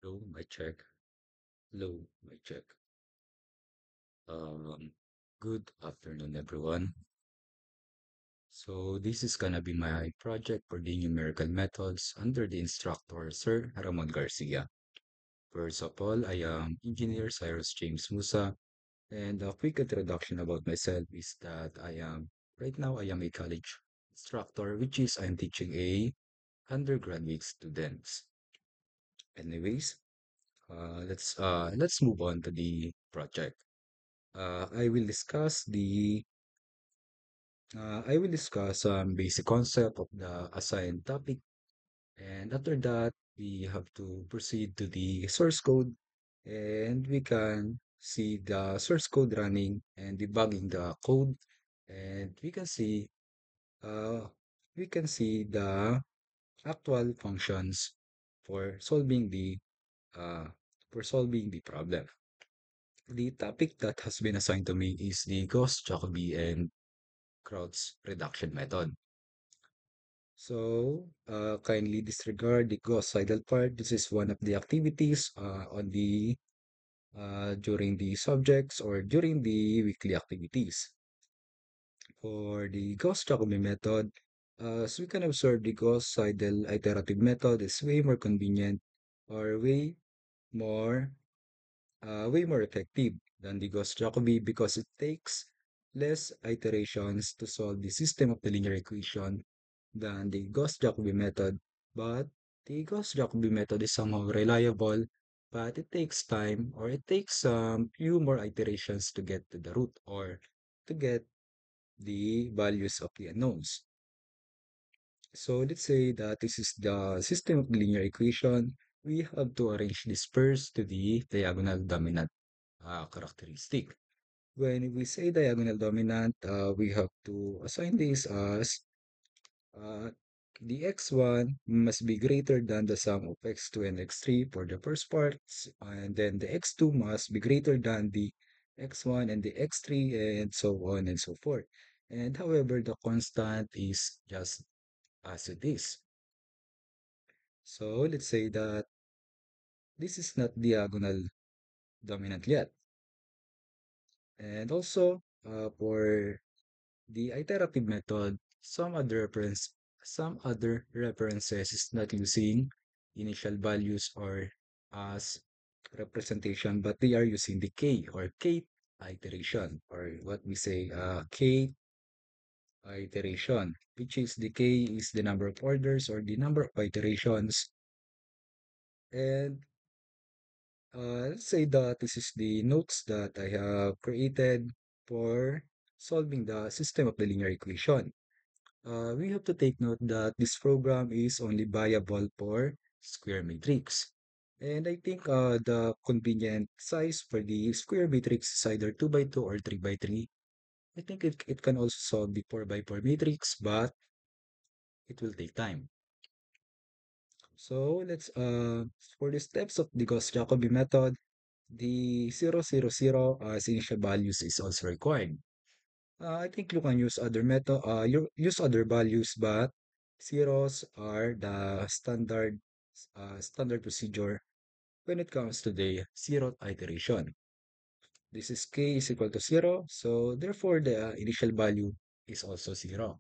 Hello, my check. Hello, my check. Um, Good afternoon, everyone. So this is gonna be my project for the numerical methods under the instructor, Sir Ramon Garcia. First of all, I am Engineer Cyrus James Musa, and a quick introduction about myself is that right now, I am a college instructor, which is I'm teaching a undergraduate students. Anyways, let's move on to the project. I will discuss some basic concept of the assigned topic, and after that, we have to proceed to the source code, and we can see the source code running and debugging the code, and uh, we can see the actual functions for solving uh, the problem. The topic that has been assigned to me is the Gauss-Jacobi and Krauts reduction method. So, kindly disregard the Gauss-Seidel part. This is one of the activities on the during the subjects or during the weekly activities. For the Gauss-Jacobi method, as we can observe, the Gauss-Seidel iterative method is way more convenient or more way more effective than the Gauss-Jacobi because it takes less iterations to solve the system of the linear equation than the Gauss-Jacobi method. But the Gauss-Jacobi method is somehow reliable, but it takes time or it takes few more iterations to get to the root or to get the values of the unknowns. So let's say that this is the system of the linear equation. We have to arrange this first to the diagonal dominant characteristic. When we say diagonal dominant, we have to assign this as uh, the x1 must be greater than the sum of x2 and x3 for the first parts, and then the x2 must be greater than the x1 and the x3, and so on and so forth. And however, the constant is just as it is. So let's say that this is not diagonal dominant yet. And also, for the iterative method, some other references is not using initial values or as representation, but they are using the k or k iteration, or what we say k iteration, which is the k is the number of orders or the number of iterations. And let's say that this is the notes that I have created for solving the system of the linear equation. We have to take note that this program is only viable for square matrix. And I think the convenient size for the square matrix is either 2 by 2 or 3 by 3. I think it can also solve the 4 by 4 matrix, but it will take time. So let's for the steps of the Gauss-Jacobi method, the 0, 0, 0 as initial values is also required. I think you can use other method, you use other values, but zeros are the standard procedure when it comes to the zero iteration. This is k is equal to 0, so therefore the initial value is also 0.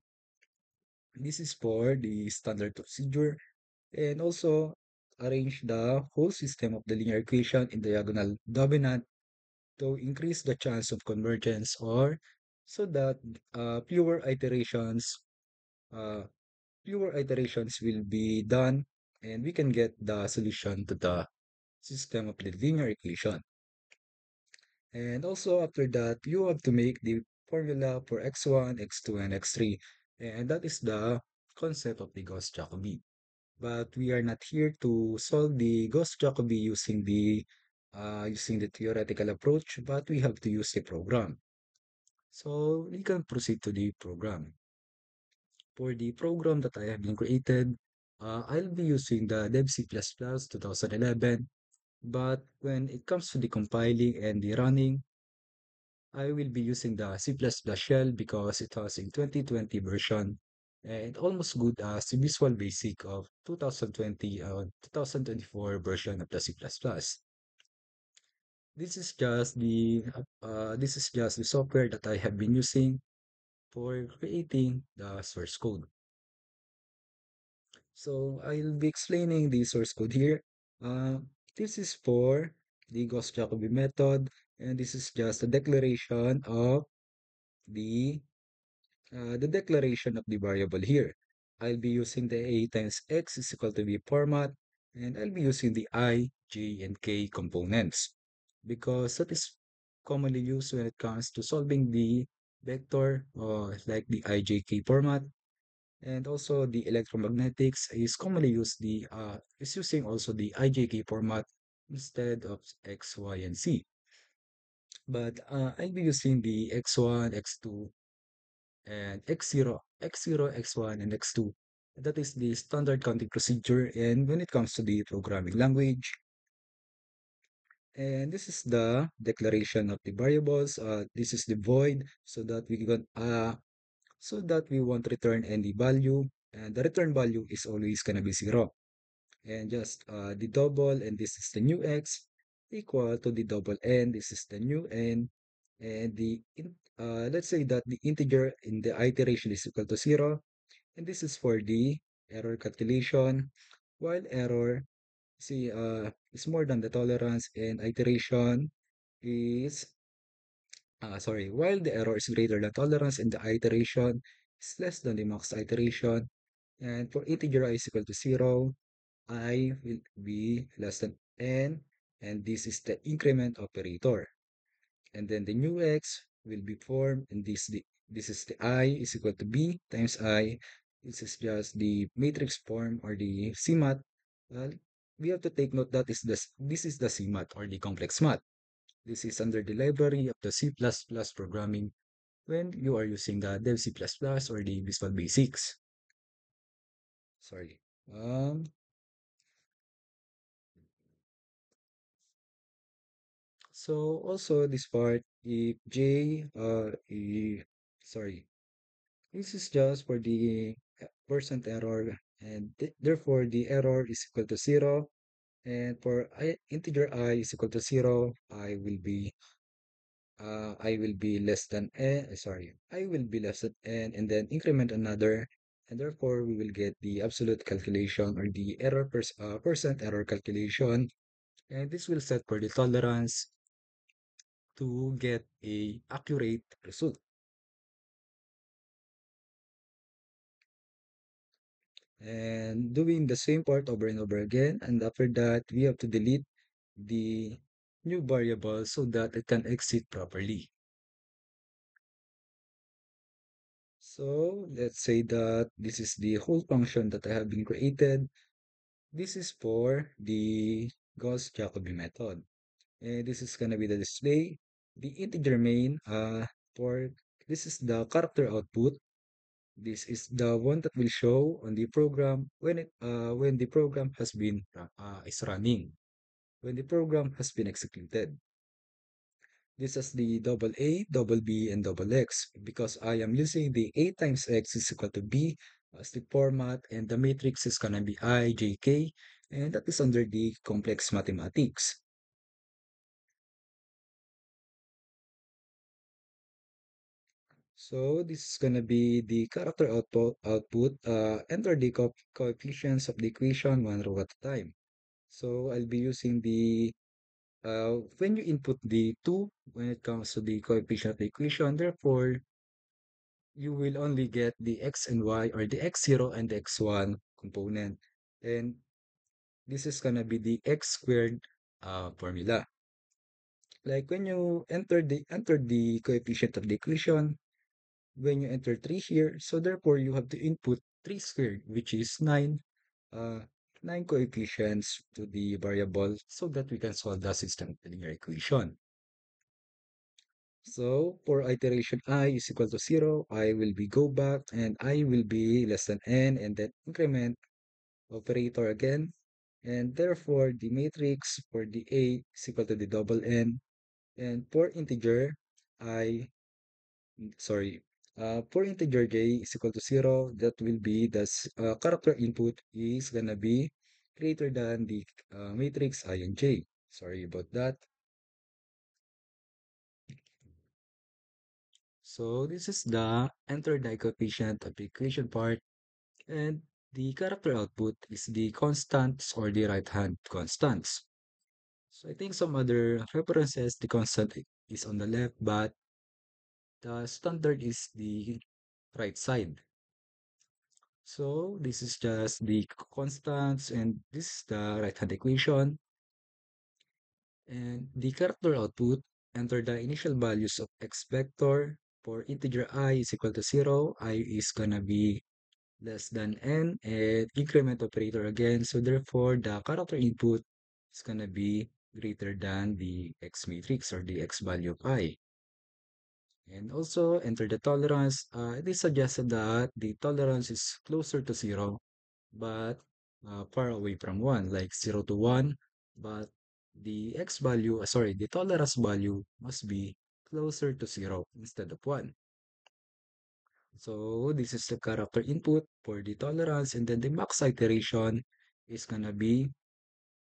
This is for the standard procedure, and also arrange the whole system of the linear equation in diagonal dominant to increase the chance of convergence or so that fewer uh, will be done and we can get the solution to the system of the linear equation. And also after that, you have to make the formula for x1, x2, and x3. And that is the concept of the Gauss-Jacobi. But we are not here to solve the Gauss-Jacobi using the theoretical approach, but we have to use the program. So we can proceed to the program. For the program that I have been created, I'll be using the DevC++ 2011, but when it comes to the compiling and the running, I will be using the C++ shell because it has a 2020 version. and almost good as the Visual Basic of 2020 2024 version of the C++. This is just the software that I have been using for creating the source code. So I'll be explaining the source code here. Uh, this is for the Gauss-Jacobi method, and this is just a declaration of the the variable here. I'll be using the a times x is equal to b format, and I'll be using the I, j, and k components because that is commonly used when it comes to solving the vector like the ijk format. And also the electromagnetics is commonly used is using also the ijk format instead of x, y, and z. But I'll be using the x1, x2, and x0, x1, and x2. That is the standard counting procedure. And when it comes to the programming language, and this is the declaration of the variables. This is the void, so that we want to return any value, and the return value is always gonna be 0. And just the double, and this is the new x equal to the double n. This is the new n, and let's say that the integer in the iteration is equal to 0, and this is for the error calculation. While error, is more than the tolerance, and iteration is while the error is greater than tolerance and the iteration is less than the max iteration, and for integer I is equal to 0, I will be less than n, and this is the increment operator. And then the new x will be formed, and this is the I is equal to b times I. This is just the matrix form or the CMAT. Well, we have to take note that this is the CMAT or the complex math. This is under the library of the C++ programming when you are using the Dev C++ or the Visual Basics. Sorry. Um, so also this part, if sorry, this is just for the percent error, and therefore the error is equal to 0. And for integer I is equal to 0, I will be less than n, I will be less than n, and then increment another, and therefore we will get the absolute calculation or the percent error calculation, and this will set for the tolerance to get a accurate result. And doing the same part over and over again, and after that we have to delete the new variable so that it can exit properly. So let's say that this is the whole function that I have been created. This is for the Gauss-Jacobi method. And this is gonna be the display. The integer main, for this is the character output. This is the one that will show on the program when the program has been is running, when the program has been executed. This is the double A, double B, and double X because I am using the A times X is equal to B as the format, and the matrix is gonna be I, J, K, and that is under the complex mathematics. So this is gonna be the character enter the coefficients of the equation one row at a time. So I'll be using when you input the 2, when it comes to the coefficient of the equation, therefore, you will only get the x and y, or the x0 and the x1 component. And this is gonna be the x squared formula. Like when you enter the coefficient of the equation, when you enter 3 here, so therefore you have to input 3 squared, which is 9, uh, 9 coefficients to the variable so that we can solve the system linear equation. So for iteration I is equal to 0, I will be go back and I will be less than n, and then increment operator again. And therefore the matrix for the A is equal to the double n. And for integer, I, sorry, For integer j is equal to 0, that will be the character input is gonna be greater than the matrix I and j. Sorry about that. So this is the enter the coefficient of the equation part, and the character output is the constants or the right-hand constants. So I think some other references, the constant is on the left, but the standard is the right side. So this is just the constants, and this is the right-hand equation. And the character output, enter the initial values of x vector. For integer I is equal to 0, I is gonna be less than n, and increment operator again. So therefore, the character input is gonna be greater than the x matrix or the x value of I. And also enter the tolerance. It is suggested that the tolerance is closer to 0, but far away from 1, like 0 to 1. But the x value, sorry, the tolerance value must be closer to 0 instead of 1. So this is the character input for the tolerance, and then the max iteration is gonna be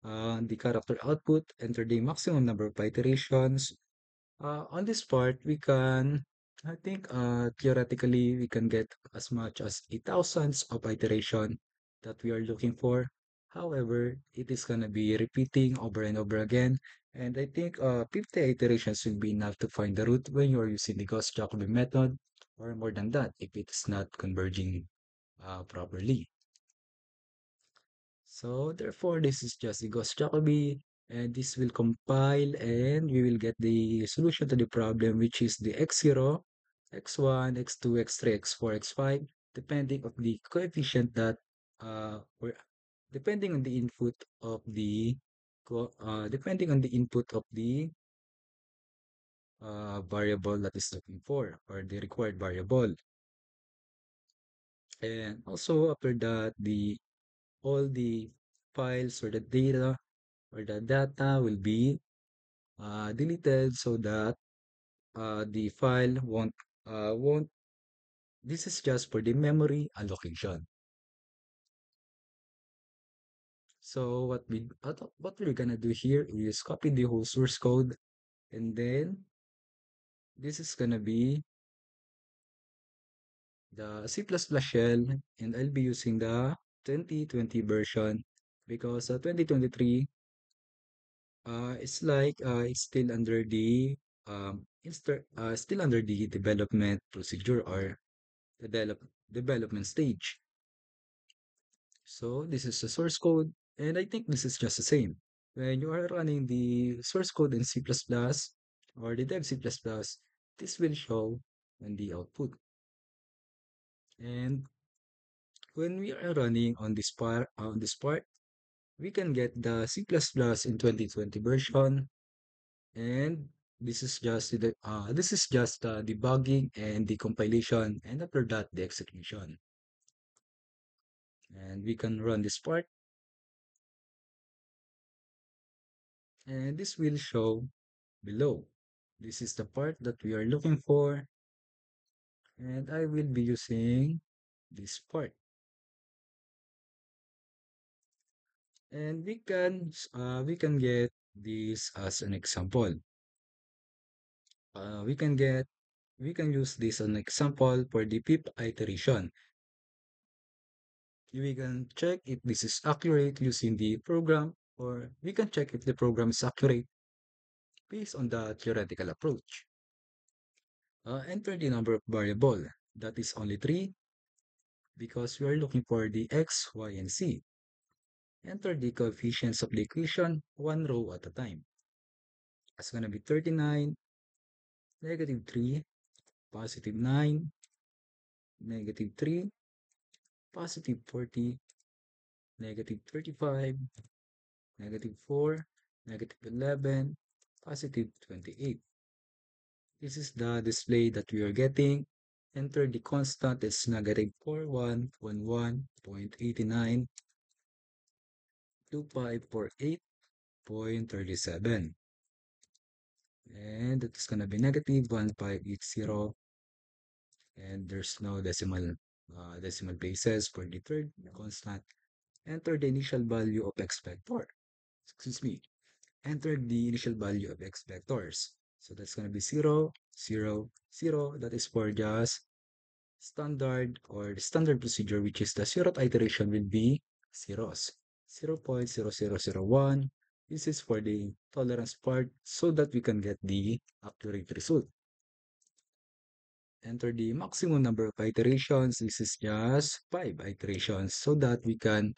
the character output, enter the maximum number of iterations. On this part, we can, I think, theoretically, we can get as much as 8,000 of iteration that we are looking for. However, it is gonna be repeating over and over again. And I think 50 iterations will be enough to find the root when you are using the Gauss-Jacobi method, or more than that if it is not converging properly. So therefore, this is just the Gauss-Jacobi, and this will compile, and we will get the solution to the problem, which is the x0, x1, x2, x3, x4, x5, depending on the coefficient that, or depending on the input of the, depending on the input of the variable that is looking for, or the required variable. And also after that, the all the files or the data will be deleted so that the file won't. This is just for the memory allocation. So what we're gonna do here is copy the whole source code, and then this is gonna be the C++ shell, and I'll be using the 2020 version because 2023 it's like it's still under the still under the development procedure or develop development stage. So this is the source code, and I think this is just the same. When you are running the source code in C++ or the dev C++, this will show on the output. And when we are running on this part, we can get the C++ in 2020 version, and this is just debugging and the compilation, and after that the execution. And we can run this part, and this will show below. This is the part that we are looking for, and I will be using this part. And we can get this as an example. We can use this as an example for the fifth iteration. We can check if this is accurate using the program, or we can check if the program is accurate based on the theoretical approach. Enter the number of variable. That is only 3 because we are looking for the x, y, and z. Enter the coefficients of the equation one row at a time. It's going to be 39, negative 3, positive 9, negative 3, positive 40, negative 35, negative 4, negative 11, positive 28. This is the display that we are getting. Enter the constant is negative 4111.892548.37. And it's gonna be negative 1580 and there's no decimal places for the third constant. Enter the initial value of x vector. Excuse me. Enter the initial value of x vectors. So that's going to be 0, 0, 0. That is for just standard or the standard procedure, which is the zeroth iteration will be zeros. 0.0001. This is for the tolerance part so that we can get the accurate result. Enter the maximum number of iterations. This is just 5 iterations so that we can,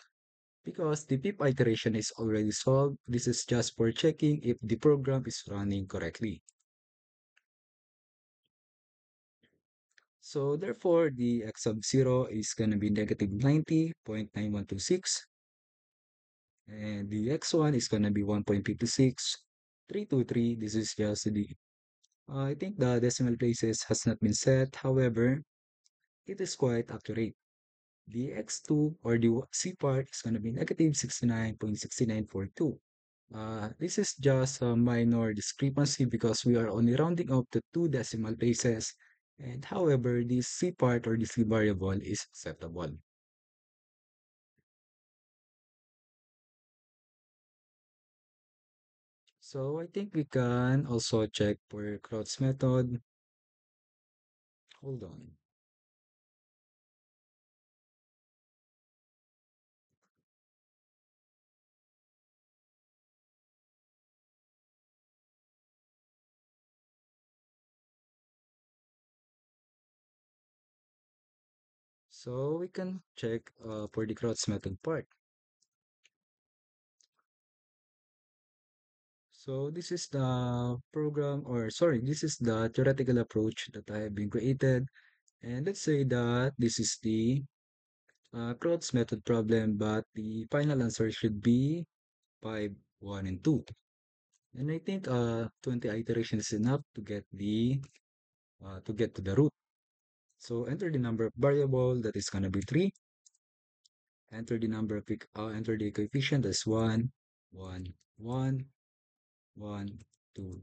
because the fifth iteration is already solved, this is just for checking if the program is running correctly. So therefore, the x sub 0 is going to be negative 90.9126, and the x1 is going to be 1.56323. This is just the, I think the decimal places has not been set. However, it is quite accurate. The x2 or the c part is going to be negative 69.6942. This is just a minor discrepancy because we are only rounding up to two decimal places. And however, the c part or the c variable is acceptable. So I think we can also check for Kraut's method. Hold on. So we can check for the Kraut's method part. So this is the program, or sorry, this is the theoretical approach that I have been created. And let's say that this is the Kraut's method problem, but the final answer should be 5, 1, and 2. And I think 20 iterations is enough to get to the root. So enter the number of variable, that is gonna be 3. Enter the number of enter the coefficient, that's 1, 1, 1, 1, 2,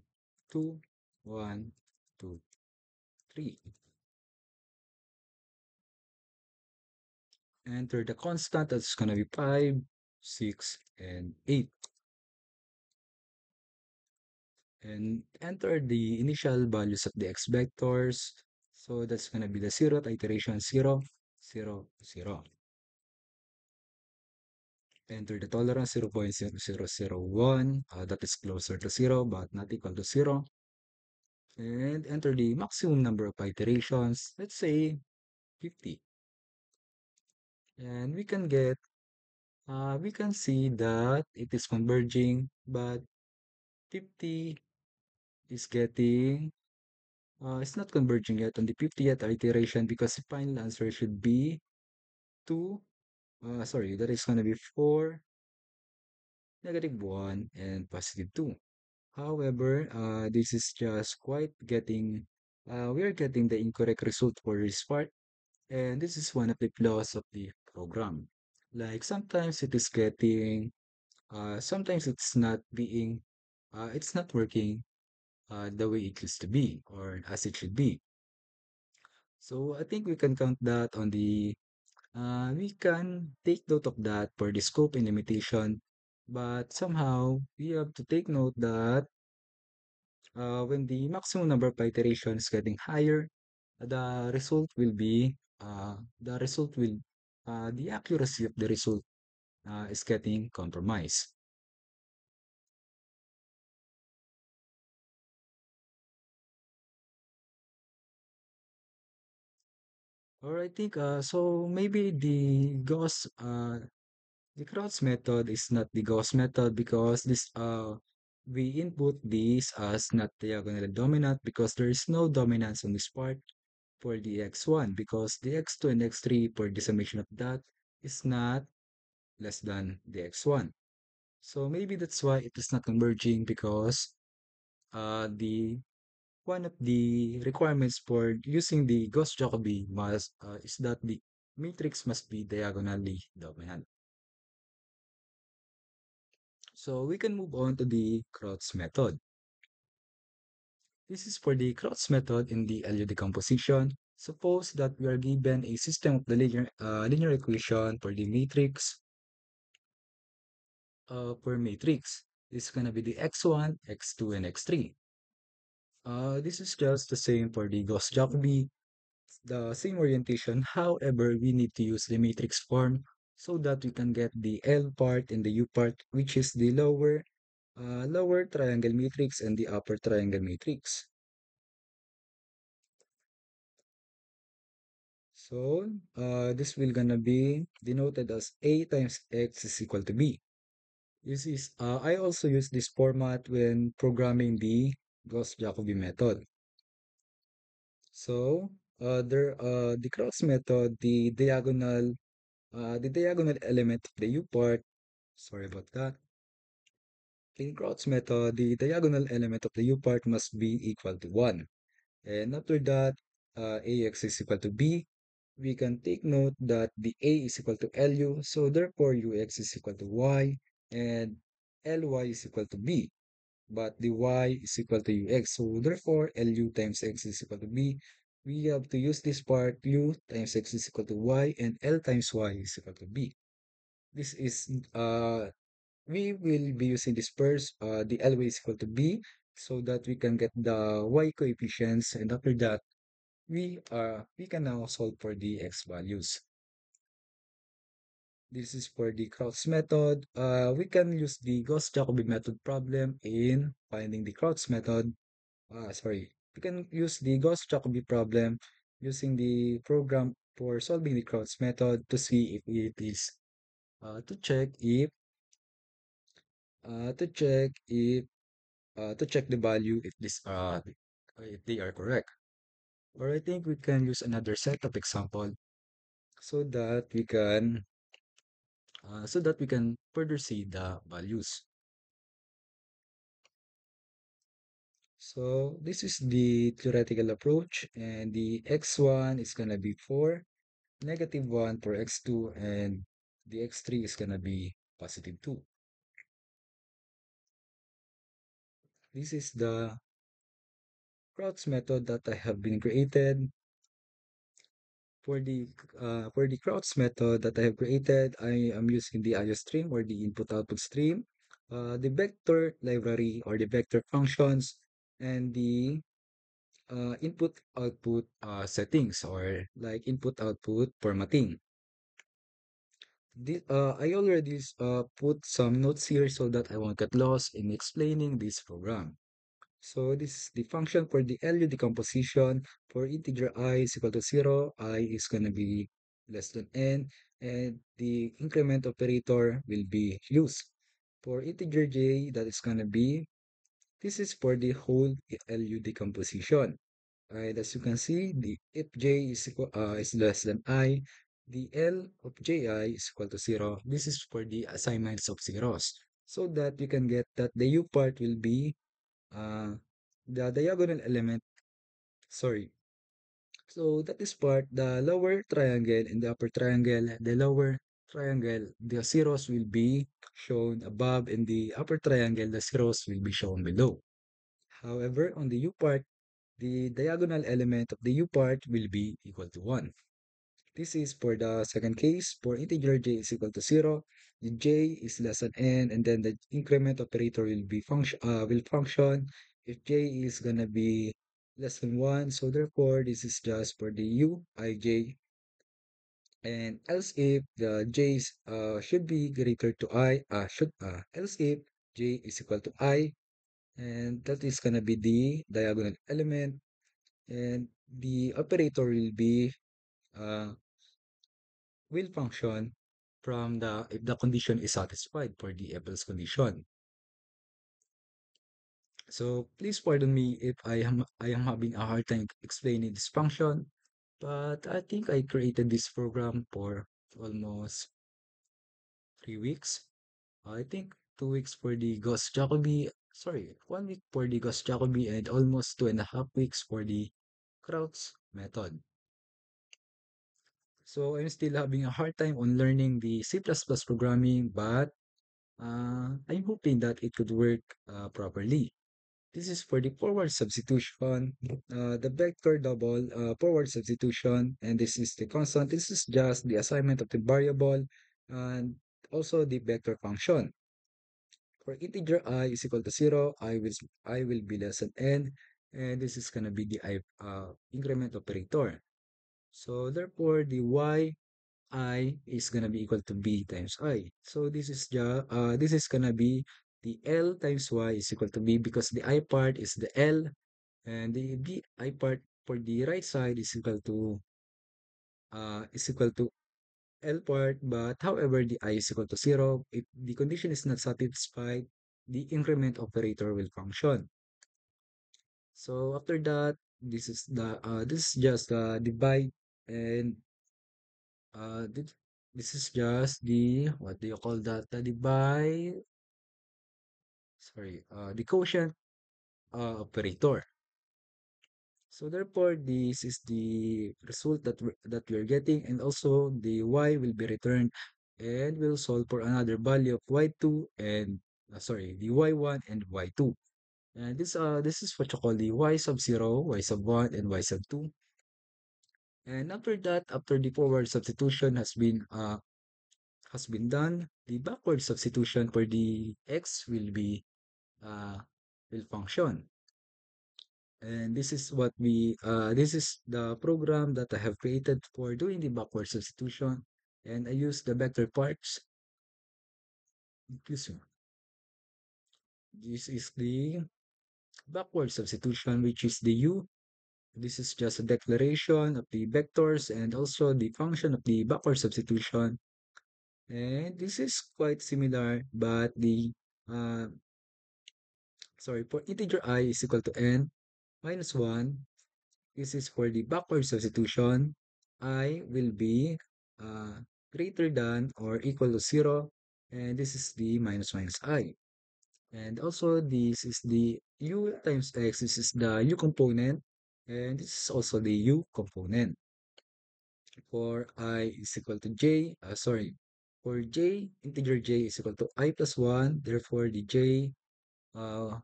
2, 1, 2, 3. Enter the constant, that's gonna be 5, 6, and 8. And enter the initial values of the x vectors. So that's going to be the 0th iteration, 0, 0, 0. Enter the tolerance, 0.0001. That is closer to 0, but not equal to 0. And enter the maximum number of iterations, let's say 50. And we can see that it is converging, but 50 is getting it's not converging yet on the 50th iteration because the final answer should be 2. Sorry, that is going to be 4, negative 1, and positive 2. However, this is just quite getting, we are getting the incorrect result for this part. And this is one of the flaws of the program. Like sometimes it is getting, sometimes it's not working the way it used to be or as it should be. So I think we can count that on the we can take note of that for the scope and limitation, but somehow we have to take note that when the maximum number of iterations is getting higher, the result will be the accuracy of the result is getting compromised. Or I think so maybe the Krauts method is not the Gauss method because this we input these as not diagonally dominant because there is no dominance on this part for the x1 because the x2 and x3 for the summation of that is not less than the x1. So maybe that's why it is not converging because the one of the requirements for using the Gauss-Jacobi must is that the matrix must be diagonally dominant. So we can move on to the Krauts method. This is for the Krauts method in the LU decomposition. Suppose that we are given a system of the linear equation for the matrix per matrix. This is gonna be the x1, x2, and x3. This is just the same for the Gauss-Jacobi, the same orientation. However, we need to use the matrix form so that we can get the L part and the U part, which is the lower triangle matrix and the upper triangle matrix. So, this will gonna be denoted as A times X is equal to B. I also use this format when programming the Gauss-Jacobi method. So, the cross method, the diagonal element of the U part, sorry about that. In Crouch method, the diagonal element of the U part must be equal to 1. And after that, AX is equal to B. We can take note that the A is equal to LU, so therefore UX is equal to Y, and LY is equal to B. But the Y is equal to UX, so therefore LU times X is equal to B. We have to use this part, U times X is equal to Y, and L times Y is equal to B. This is we will be using this first, the Ly is equal to b, so that we can get the y coefficients, and after that, we can now solve for the x values. This is for the Crouch method. We can use the Gauss-Jacobi method problem in finding the Crouch method. We can use the Gauss-Jacobi problem using the program for solving the Crouch method to see if it is to check if to check if to check the value if they are correct. Or I think we can use another set of example so that we can further see the values. So this is the theoretical approach, and the x1 is gonna be 4, -1 for x2, and the x3 is gonna be +2. This is the Crouch method that I have been created. For the Crouch method that I have created, I am using the IO stream or the input-output stream, the vector library or the vector functions, and the input-output settings or like input-output formatting. I already put some notes here so that I won't get lost in explaining this program. So this is the function for the LU decomposition. For integer I is equal to 0, I is going to be less than n, and the increment operator will be used. For integer j, that is going to be, this is for the whole LU decomposition. And as you can see, the if j is less than I, the L of ji is equal to 0. This is for the assignments of zeros. So that you can get that the U part will be uh, the diagonal element, sorry. So that is part, the lower triangle and the upper triangle, the lower triangle, the zeros will be shown above, and the upper triangle, the zeros will be shown below. However, on the U part, the diagonal element of the U part will be equal to 1. This is for the second case. For integer j is equal to 0, the j is less than n, and then the increment operator will function if j is gonna be less than 1. So therefore, this is just for the u ij, and else if the j's should be greater to I, else if j is equal to I, and that is gonna be the diagonal element, and the operator uh, will function from the if the condition is satisfied for the Abel's condition. So please pardon me if I am having a hard time explaining this function, but I think I created this program for almost 3 weeks. I think 2 weeks for the Gauss-Jacobi, sorry, 1 week for the Gauss-Jacobi, and almost 2.5 weeks for the Crouch method. So I'm still having a hard time on learning the C++ programming, but I'm hoping that it could work properly. This is for the forward substitution, the vector double forward substitution, and this is the constant. This is just the assignment of the variable and also the vector function. For integer I is equal to 0, I will be less than n, and this is gonna be the increment operator. So therefore, the I is gonna be equal to b times I. So this is gonna be the L times Y is equal to B because the I part is the L and the B I part for the right side is equal to L part, but however the I is equal to 0, if the condition is not satisfied, the increment operator will function. So after that, this is just divide and Uh, this, this is just the, what do you call that? The divide, sorry, the quotient operator. So therefore, this is the result that we're getting, and also the y will be returned, and we'll solve for another value of y2 and sorry, the y1 and y2. And this is what you call the y sub 0, y sub 1, and y sub 2. And after that, after the forward substitution has been done, the backward substitution for the x uh, will function. And this is the program that I have created for doing the backward substitution. And I use the vector parts. Excuse me. This is the backward substitution, which is the u. This is just a declaration of the vectors and also the function of the backward substitution. And this is quite similar, but uh, for integer I is equal to n minus 1. This is for the backward substitution. I will be uh, greater than or equal to 0. And this is the minus minus I. And also this is the u times x. This is the u component. And this is also the u component. For I is equal to j. For j, integer j is equal to I plus 1. Therefore, the uh,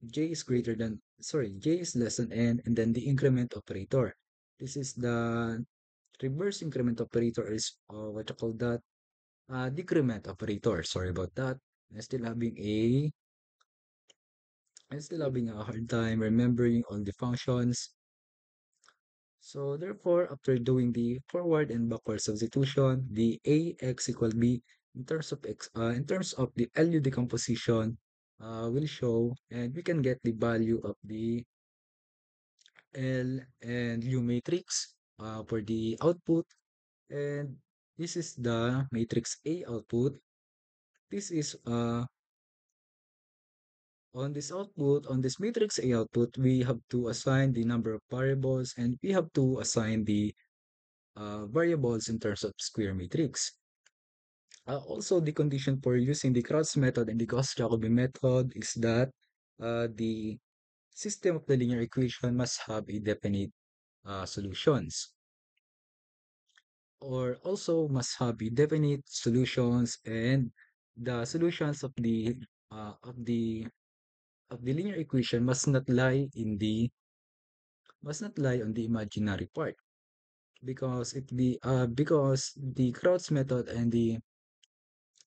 j is less than n, and then the increment operator. This is the reverse increment operator is what you call that? Decrement operator. Sorry about that. I'm still having a I'm still having a hard time remembering all the functions. So therefore, after doing the forward and backward substitution, the ax equal b in terms of the LU decomposition will show, and we can get the value of the L and U matrix for the output. And this is the matrix A output. This is on this matrix A output, we have to assign the number of variables and we have to assign the variables in terms of square matrix. Also, the condition for using the Krauss method and the Gauss-Jacobi method is that the system of the linear equation must have a definite solutions, or also must have a definite solutions, and the solutions of the linear equation must not lie on the imaginary part, because the Krauss method and the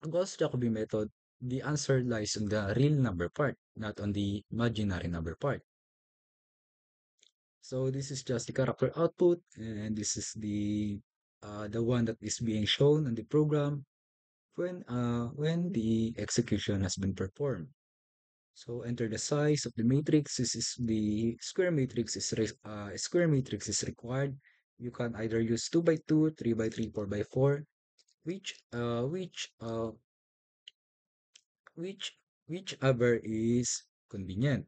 Gauss-Jacobi method, the answer lies on the real number part, not on the imaginary number part. So this is just the character output, and this is the one that is being shown on the program when the execution has been performed. So enter the size of the matrix. This is the square matrix is required. You can either use 2 by 2, 3 by 3, 4 by 4, which uh, which uh, which whichever is convenient.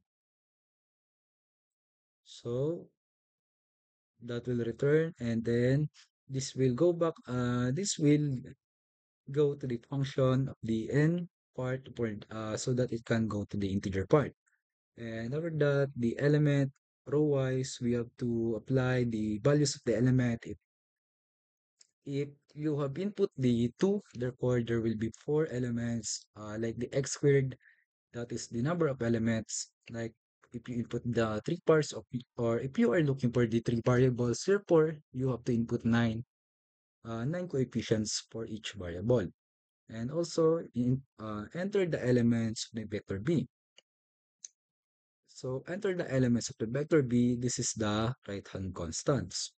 So that will return, and then this will go to the function of the n part so that it can go to the integer part. And after that, the element row wise, we have to apply the values of the element. If you have input the 2, therefore there will be 4 elements like the x squared. That is the number of elements. Like if you input the three parts of, or if you are looking for the three variables, therefore you have to input nine coefficients for each variable. And also enter the elements of the vector b. So enter the elements of the vector b. This is the right-hand constants.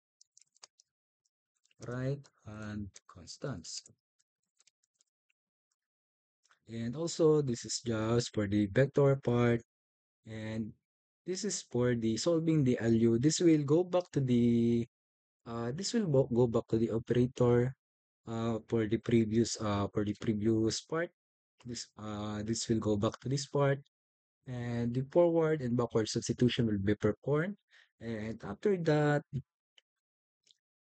Right-hand constants. And also this is just for the vector part. And this is for the solving the LU. This will go back to the go back to the operator for the previous part. This will go back to this part, and the forward and backward substitution will be performed. And after that,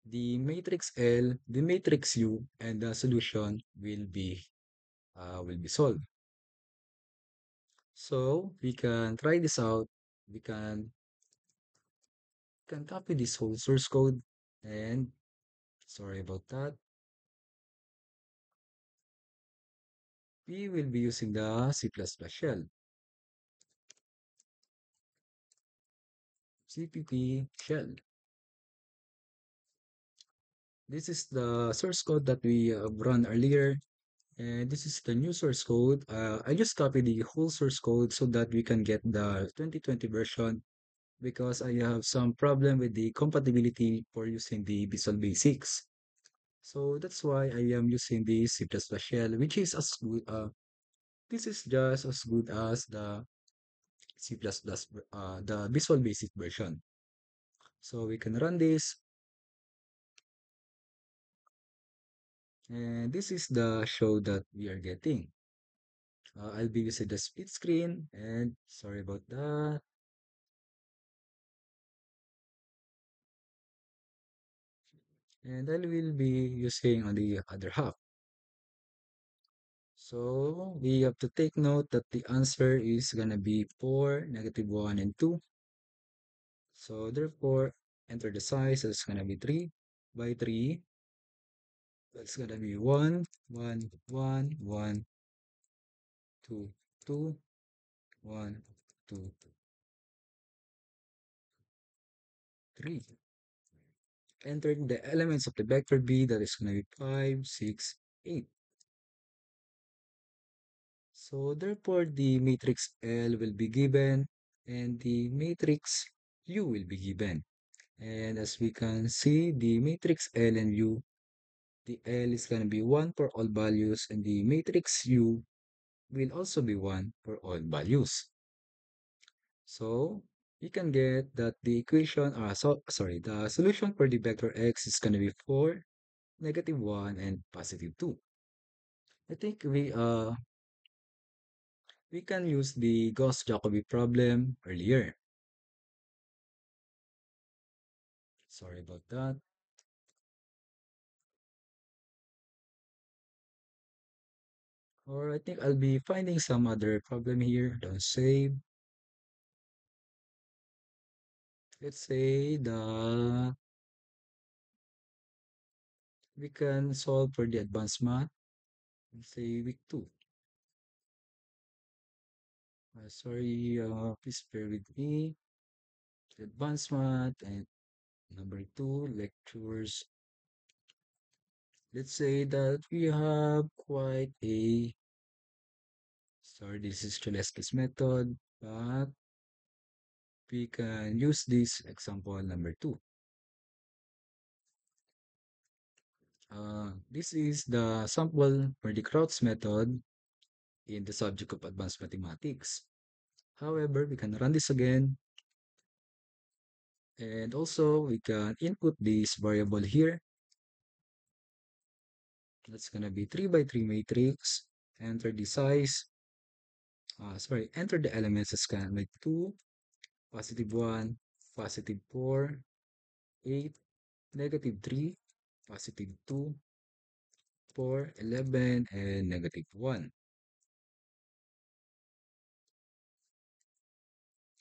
the matrix L, the matrix U, and the solution will be solved. So we can try this out. We can copy this whole source code, and sorry about that. We will be using the C++ shell, CPP shell. This is the source code that we run earlier, and this is the new source code. I just copied the whole source code so that we can get the 2020 version because I have some problem with the compatibility for using the Visual Basics. So that's why I am using the C++ shell, which is as good, this is just as good as the C++, the Visual Basic version. So we can run this, and this is the show that we are getting. I'll be using the split screen, and sorry about that. And I will be using on the other half. So we have to take note that the answer is gonna be 4, -1, and 2. So therefore, enter the size, so it's gonna be 3 by 3. That's gonna be 1, 1, 1, 1, 2, 2, 1, 2, 3. Enter the elements of the vector b, that is gonna be 5, 6, 8. So therefore, the matrix L will be given and the matrix U will be given. And as we can see, the matrix L and U, the L is going to be 1 for all values and the matrix U will also be 1 for all values. So you can get that the equation, the solution for the vector x is going to be 4, -1, and +2. I think we can use the Gauss-Jacobi problem earlier. Sorry about that. Or I think I'll be finding some other problem here. Don't save. Let's say that we can solve for the advanced math. Let's say week 2. Sorry, please bear with me. Advanced math and number 2 lectures. Let's say that we have quite a, sorry, this is Cholesky's method, but we can use this example number 2. This is the sample for the Krauts method in the subject of advanced mathematics. However, we can run this again. And also, we can input this variable here. That's going to be 3 by 3 matrix. Enter the size. Enter the elements as kind like 2, +1, +4, 8, -3, +2, 4, 11, and -1.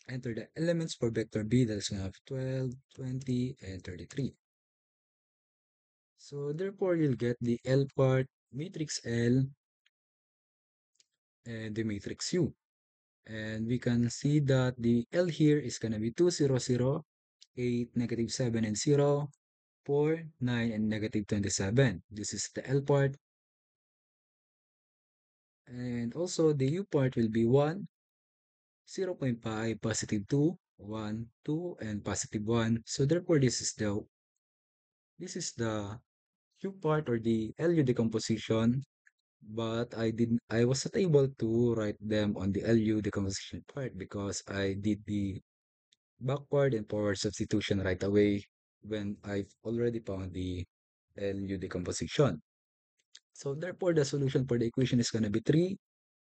Enter the elements for vector b, that's going to have 12, 20, and 33. So therefore, you'll get the L part, matrix L, and the matrix U. And we can see that the L here is going to be 200, 8, -7, and 0, 4, 9, and -27. This is the L part. And also the U part will be 1, 0.5, +2, 1, 2, and +1. So therefore, this is the U part or the LU decomposition, but I was not able to write them on the LU decomposition part because I did the backward and forward substitution right away when I've already found the LU decomposition. So therefore, the solution for the equation is going to be 3,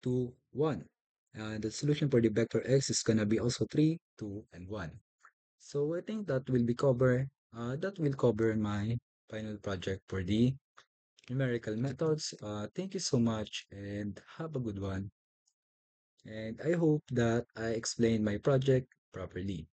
2, 1. And the solution for the vector x is going to be also 3, 2, and 1. So I think that will cover my final project for the numerical methods. Thank you so much and have a good one. And I hope that I explained my project properly.